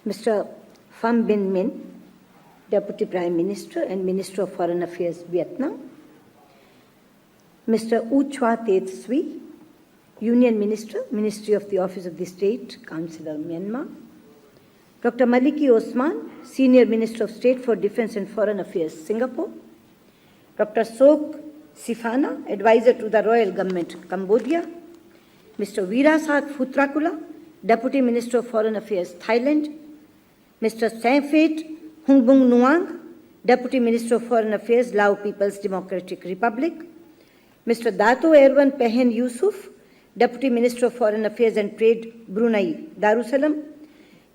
Mr. Pham Binh Minh, Deputy Prime Minister and Minister of Foreign Affairs, Vietnam. Mr. U Chua Tet Sui, Union Minister, Ministry of the Office of the State Councillor, Myanmar. Dr. Maliki Osman, Senior Minister of State for Defence and Foreign Affairs, Singapore. Dr. Sok Sifana, Advisor to the Royal Government, Cambodia. Mr. Virasat Phutrakula, Deputy Minister of Foreign Affairs, Thailand. Mr. Saifet Hungbung Nuang, Deputy Minister of Foreign Affairs, Lao People's Democratic Republic. Mr. Dato Erwan Pehen Yusuf, Deputy Minister of Foreign Affairs and Trade, Brunei Darussalam.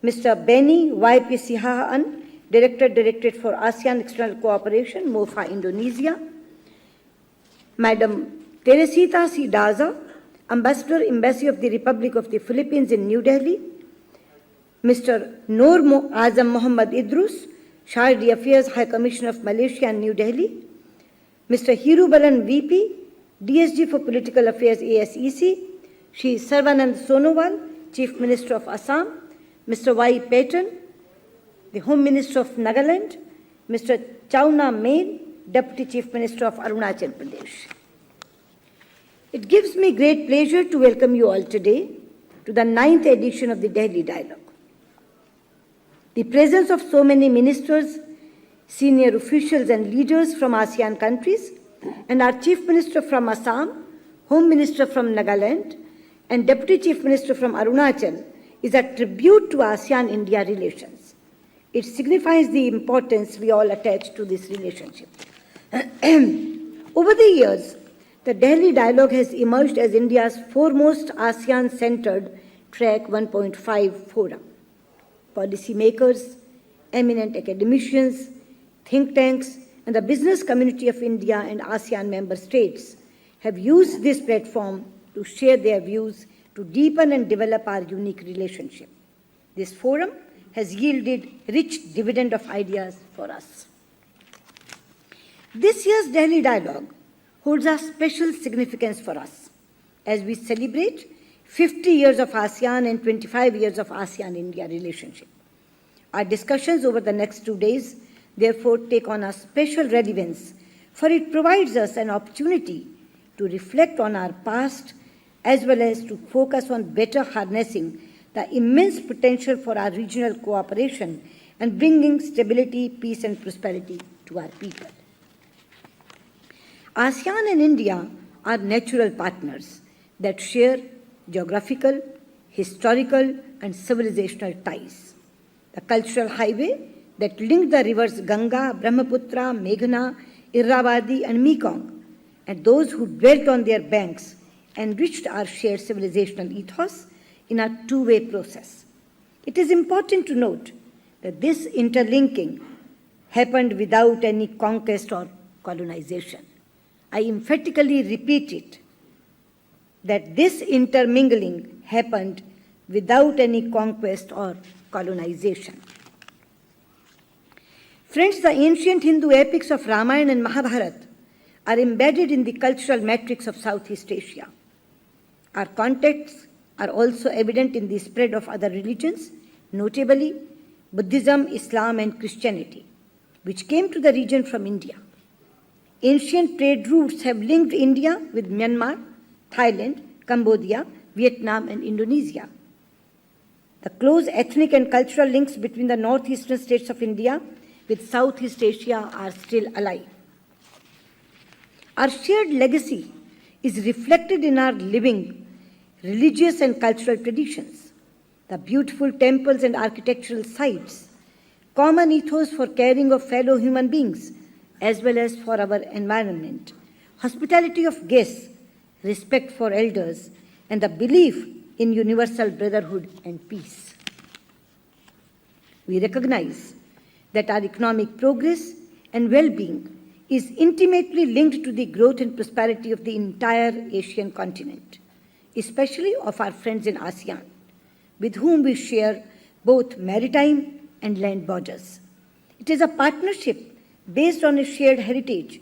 Mr. Beni YP Sihaan, Directorate for ASEAN External Cooperation, MOFA, Indonesia. Madam Teresita C. Daza, Ambassador, Embassy of the Republic of the Philippines in New Delhi. Mr. Noor Azam Muhammad Idrus, Shardi Affairs High Commissioner of Malaysia in New Delhi. Mr. Hiru Balan VP, DSG for Political Affairs, ASEC. Shri Sarvanand Sonowal, Chief Minister of Assam. Mr. Y. Payton, the Home Minister of Nagaland. Mr. Chauna Main, Deputy Chief Minister of Arunachal Pradesh. It gives me great pleasure to welcome you all today to the 9th edition of the Delhi Dialogue. The presence of so many ministers, senior officials and leaders from ASEAN countries, and our Chief Minister from Assam, Home Minister from Nagaland, and Deputy Chief Minister from Arunachal is a tribute to ASEAN-India relations. It signifies the importance we all attach to this relationship. Over the years, the Delhi Dialogue has emerged as India's foremost ASEAN-centered Track 1.5 forum. Policymakers, eminent academicians, think tanks, and the business community of India and ASEAN member states have used this platform to share their views to deepen and develop our unique relationship. This forum has yielded rich dividend of ideas for us. This year's Delhi Dialogue holds a special significance for us as we celebrate 50 years of ASEAN and 25 years of ASEAN-India relationship. Our discussions over the next 2 days therefore take on a special relevance, for it provides us an opportunity to reflect on our past as well as to focus on better harnessing the immense potential for our regional cooperation and bringing stability, peace and prosperity to our people. ASEAN and India are natural partners that share geographical, historical and civilizational ties. The cultural highway that linked the rivers Ganga, Brahmaputra, Meghna, Irrawaddy and Mekong, and those who dwelt on their banks enriched our shared civilizational ethos in a two-way process. It is important to note that this interlinking happened without any conquest or colonization. I emphatically repeat it, that this intermingling happened without any conquest or colonization. Friends, the ancient Hindu epics of Ramayana and Mahabharata are embedded in the cultural matrix of Southeast Asia. Our contexts are also evident in the spread of other religions, notably Buddhism, Islam, and Christianity, which came to the region from India. Ancient trade routes have linked India with Myanmar, Thailand, Cambodia, Vietnam, and Indonesia. The close ethnic and cultural links between the northeastern states of India with Southeast Asia are still alive. Our shared legacy is reflected in our living religious and cultural traditions, the beautiful temples and architectural sites, common ethos for caring of fellow human beings, as well as for our environment, hospitality of guests, respect for elders, and the belief in universal brotherhood and peace. We recognize that our economic progress and well-being is intimately linked to the growth and prosperity of the entire Asian continent, especially of our friends in ASEAN, with whom we share both maritime and land borders. It is a partnership based on a shared heritage,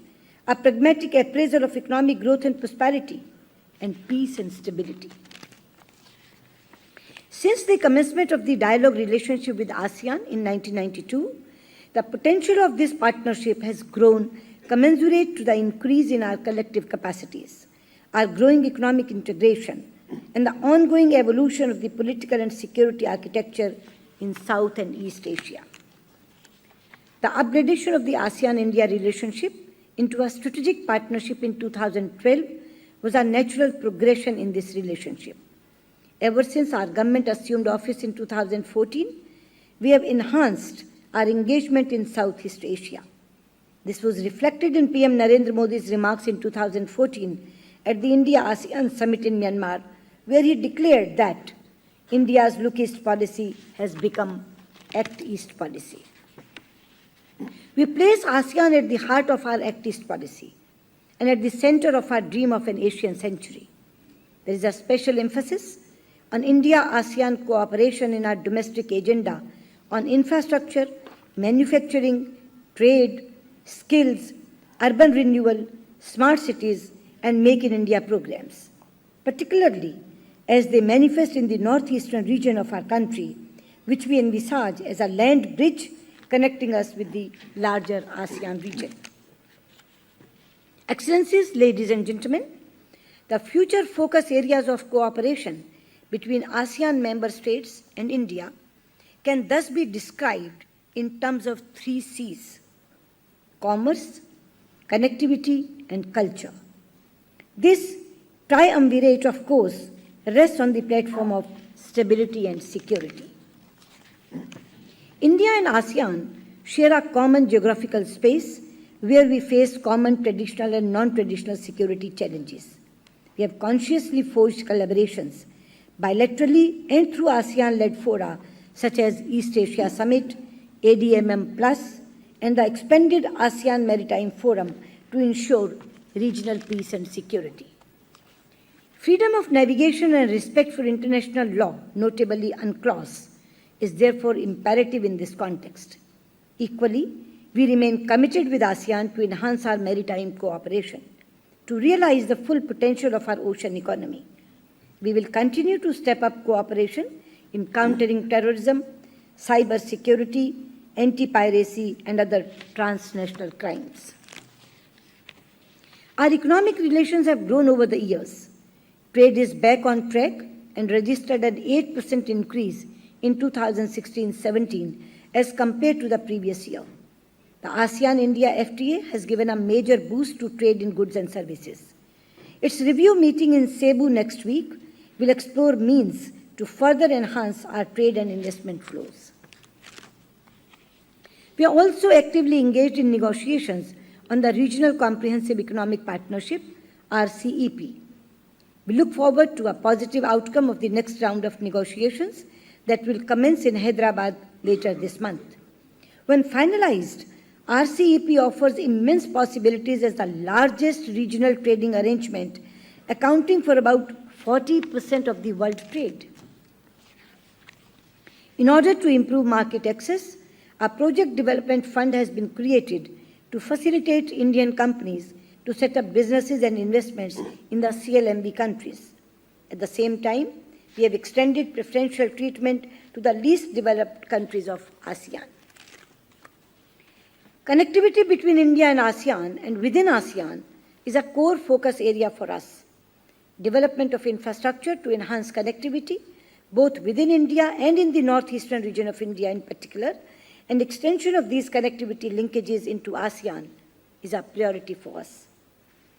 a pragmatic appraisal of economic growth and prosperity, and peace and stability. Since the commencement of the dialogue relationship with ASEAN in 1992, the potential of this partnership has grown commensurate to the increase in our collective capacities, our growing economic integration, and the ongoing evolution of the political and security architecture in South and East Asia. The upgradation of the ASEAN-India relationship into a strategic partnership in 2012 was a natural progression in this relationship. Ever since our government assumed office in 2014, we have enhanced our engagement in Southeast Asia. This was reflected in PM Narendra Modi's remarks in 2014 at the India-ASEAN Summit in Myanmar, where he declared that India's Look East policy has become Act East policy. We place ASEAN at the heart of our Act East policy and at the center of our dream of an Asian century. There is a special emphasis on India-ASEAN cooperation in our domestic agenda on infrastructure, manufacturing, trade, skills, urban renewal, smart cities, and Make in India programs, particularly as they manifest in the northeastern region of our country, which we envisage as a land bridge connecting us with the larger ASEAN region. Excellencies, ladies and gentlemen, the future focus areas of cooperation between ASEAN member states and India can thus be described in terms of 3 C's: commerce, connectivity, and culture. This triumvirate, of course, rests on the platform of stability and security. India and ASEAN share a common geographical space where we face common traditional and non-traditional security challenges. We have consciously forged collaborations bilaterally and through ASEAN-led fora such as East Asia Summit, ADMM+, and the expanded ASEAN Maritime Forum to ensure regional peace and security. Freedom of navigation and respect for international law, notably UNCLOS, is therefore imperative in this context. Equally, we remain committed with ASEAN to enhance our maritime cooperation, to realize the full potential of our ocean economy. We will continue to step up cooperation in countering terrorism, cyber security, anti-piracy, and other transnational crimes. Our economic relations have grown over the years. Trade is back on track and registered an 8% increase in 2016-17 as compared to the previous year. The ASEAN-India FTA has given a major boost to trade in goods and services. Its review meeting in Cebu next week will explore means to further enhance our trade and investment flows. We are also actively engaged in negotiations on the Regional Comprehensive Economic Partnership, RCEP. We look forward to a positive outcome of the next round of negotiations that will commence in Hyderabad later this month. When finalized, RCEP offers immense possibilities as the largest regional trading arrangement, accounting for about 40% of the world trade. In order to improve market access, a project development fund has been created to facilitate Indian companies to set up businesses and investments in the CLMV countries. At the same time, we have extended preferential treatment to the least developed countries of ASEAN. Connectivity between India and ASEAN and within ASEAN is a core focus area for us. Development of infrastructure to enhance connectivity, both within India and in the northeastern region of India in particular, and extension of these connectivity linkages into ASEAN is a priority for us.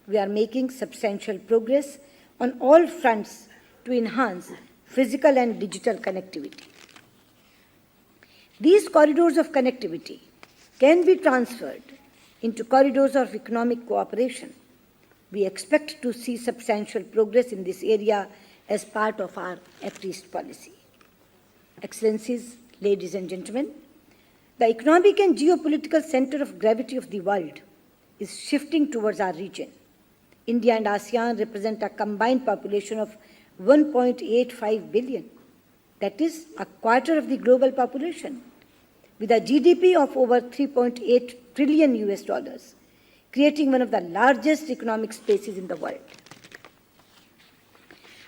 We are making substantial progress on all fronts to enhance physical and digital connectivity. These corridors of connectivity can be transferred into corridors of economic cooperation. We expect to see substantial progress in this area as part of our Act East policy. Excellencies, ladies and gentlemen, the economic and geopolitical center of gravity of the world is shifting towards our region. India and ASEAN represent a combined population of 1.85 billion. That is a quarter of the global population, with a GDP of over 3.8 trillion US dollars, creating one of the largest economic spaces in the world.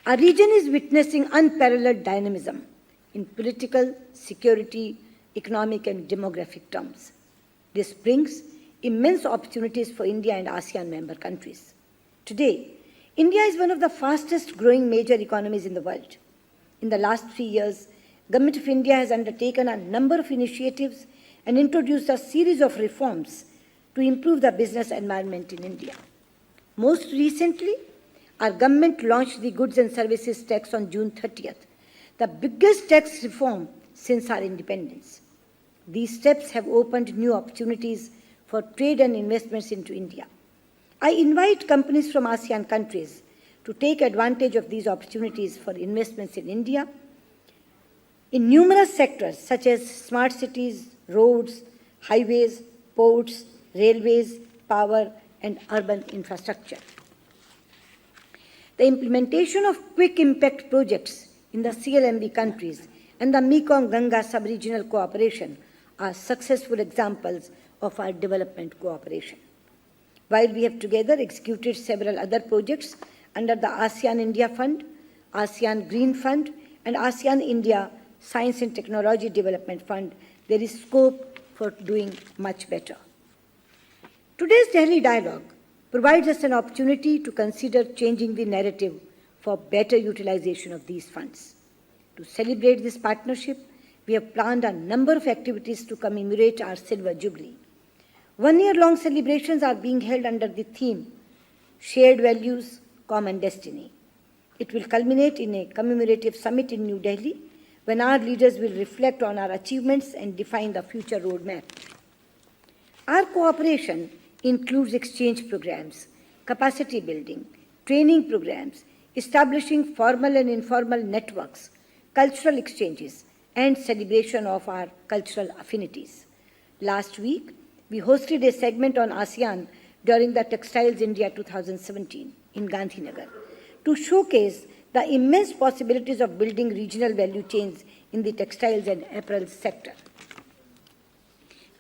Our region is witnessing unparalleled dynamism in political, security, economic, and demographic terms. This brings immense opportunities for India and ASEAN member countries. Today, India is one of the fastest growing major economies in the world. In the last 3 years, Government of India has undertaken a number of initiatives and introduced a series of reforms to improve the business environment in India. Most recently, our government launched the Goods and Services Tax on June 30th, the biggest tax reform since our independence. These steps have opened new opportunities for trade and investments into India. I invite companies from ASEAN countries to take advantage of these opportunities for investments in India in numerous sectors such as smart cities, roads, highways, ports, railways, power, and urban infrastructure. The implementation of quick impact projects in the CLMV countries and the Mekong-Ganga sub-regional cooperation are successful examples of our development cooperation. While we have together executed several other projects under the ASEAN India Fund, ASEAN Green Fund, and ASEAN India Science and Technology Development Fund, there is scope for doing much better. Today's Delhi Dialogue provides us an opportunity to consider changing the narrative for better utilization of these funds. To celebrate this partnership, we have planned a number of activities to commemorate our Silver Jubilee. One-year-long celebrations are being held under the theme Shared Values, Common Destiny. It will culminate in a commemorative summit in New Delhi when our leaders will reflect on our achievements and define the future roadmap. Our cooperation includes exchange programs, capacity building, training programs, establishing formal and informal networks, cultural exchanges, and celebration of our cultural affinities. Last week, we hosted a segment on ASEAN during the Textiles India 2017 in Gandhinagar to showcase the immense possibilities of building regional value chains in the textiles and apparel sector.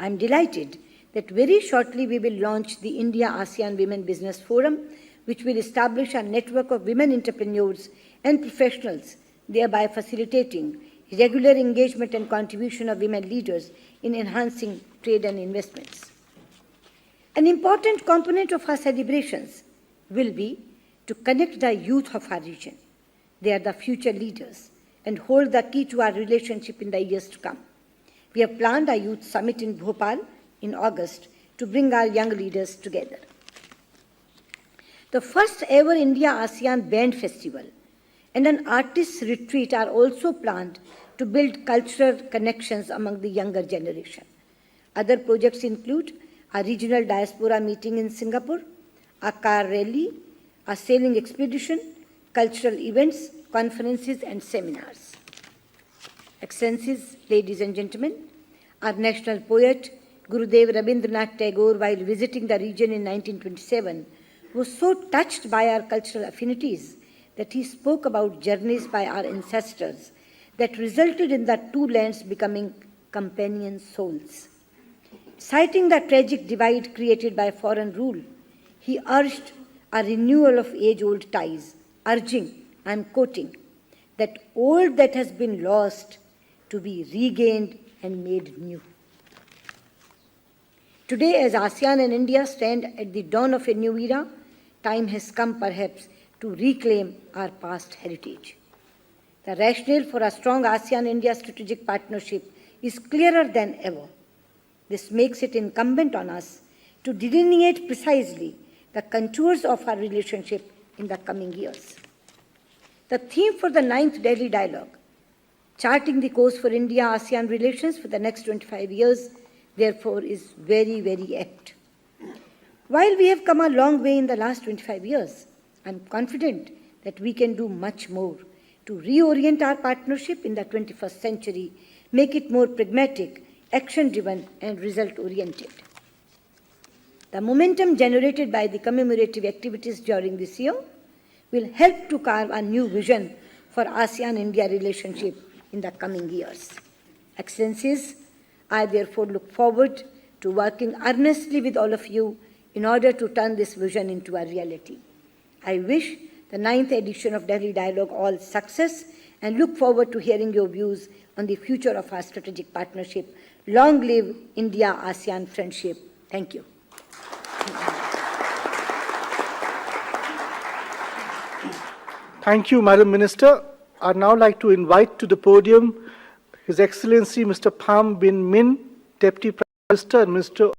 I am delighted that very shortly we will launch the India-ASEAN Women Business Forum, which will establish a network of women entrepreneurs and professionals, thereby facilitating regular engagement and contribution of women leaders in enhancing trade and investments. An important component of our celebrations will be to connect the youth of our region. They are the future leaders and hold the key to our relationship in the years to come. We have planned a youth summit in Bhopal in August to bring our young leaders together. The first ever India-ASEAN Band Festival and an artists' retreat are also planned to build cultural connections among the younger generation. Other projects include a regional diaspora meeting in Singapore, a car rally, a sailing expedition, cultural events, conferences, and seminars. Excellencies, ladies and gentlemen, our national poet, Gurudev Rabindranath Tagore, while visiting the region in 1927, was so touched by our cultural affinities that he spoke about journeys by our ancestors that resulted in the two lands becoming companion souls. Citing the tragic divide created by foreign rule, he urged a renewal of age-old ties, urging, I am quoting, that old that has been lost to be regained and made new. Today, as ASEAN and India stand at the dawn of a new era, time has come perhaps to reclaim our past heritage. The rationale for a strong ASEAN-India strategic partnership is clearer than ever. This makes it incumbent on us to delineate precisely the contours of our relationship in the coming years. The theme for the 9th Delhi Dialogue, charting the course for India-ASEAN relations for the next 25 years, therefore is very, very apt. While we have come a long way in the last 25 years, I am confident that we can do much more to reorient our partnership in the 21st century, make it more pragmatic, action-driven, and result-oriented. The momentum generated by the commemorative activities during this year will help to carve a new vision for ASEAN-India relationship in the coming years. Excellencies, I therefore look forward to working earnestly with all of you in order to turn this vision into a reality. I wish the 9th edition of Delhi Dialogue all success and look forward to hearing your views on the future of our strategic partnership. Long live India-ASEAN friendship. Thank you. Thank you, Madam Minister. I'd now like to invite to the podium His Excellency Mr. Pham Binh Minh, Deputy Prime Minister and Minister